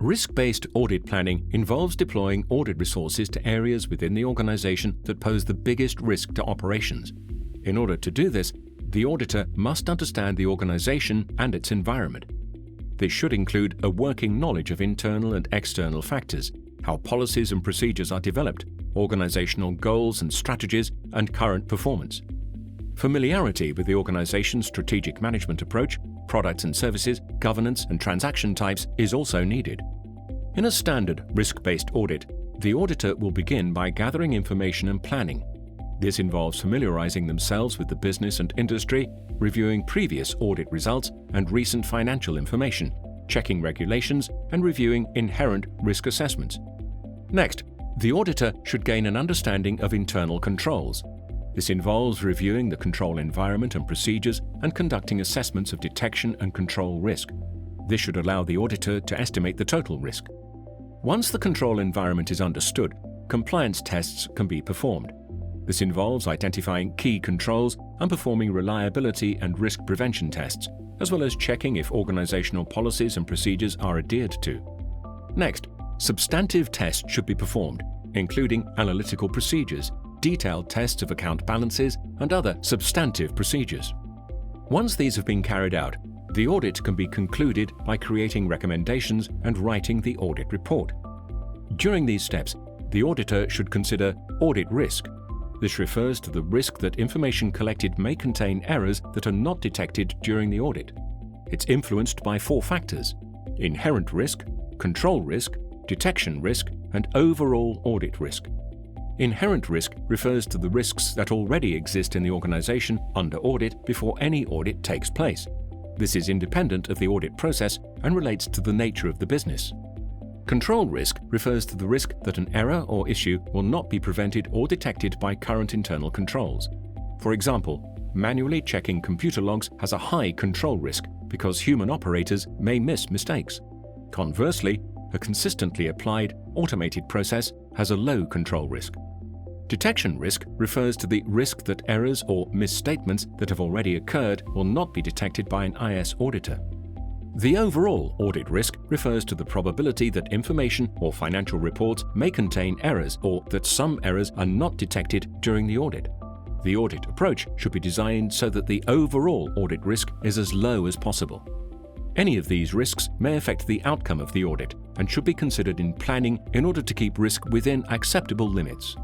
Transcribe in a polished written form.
Risk-based audit planning involves deploying audit resources to areas within the organization that pose the biggest risk to operations. In order to do this, the auditor must understand the organization and its environment. This should include a working knowledge of internal and external factors, how policies and procedures are developed, organizational goals and strategies, and current performance. Familiarity with the organization's strategic management approach, products and services, governance, and transaction types is also needed. In a standard risk-based audit, the auditor will begin by gathering information and planning. This involves familiarizing themselves with the business and industry, reviewing previous audit results and recent financial information, checking regulations, and reviewing inherent risk assessments. Next, the auditor should gain an understanding of internal controls. This involves reviewing the control environment and procedures and conducting assessments of detection and control risk. This should allow the auditor to estimate the total risk. Once the control environment is understood, compliance tests can be performed. This involves identifying key controls and performing reliability and risk prevention tests, as well as checking if organizational policies and procedures are adhered to. Next, substantive tests should be performed, including analytical procedures, detailed tests of account balances, and other substantive procedures. Once these have been carried out, the audit can be concluded by creating recommendations and writing the audit report. During these steps, the auditor should consider audit risk. This refers to the risk that information collected may contain errors that are not detected during the audit. It's influenced by 4 factors: inherent risk, control risk, detection risk, and overall audit risk. Inherent risk refers to the risks that already exist in the organization under audit before any audit takes place. This is independent of the audit process and relates to the nature of the business. Control risk refers to the risk that an error or issue will not be prevented or detected by current internal controls. For example, manually checking computer logs has a high control risk because human operators may miss mistakes. Conversely, a consistently applied, automated process has a low control risk. Detection risk refers to the risk that errors or misstatements that have already occurred will not be detected by an IS auditor. The overall audit risk refers to the probability that information or financial reports may contain errors or that some errors are not detected during the audit. The audit approach should be designed so that the overall audit risk is as low as possible. Any of these risks may affect the outcome of the audit and should be considered in planning in order to keep risk within acceptable limits.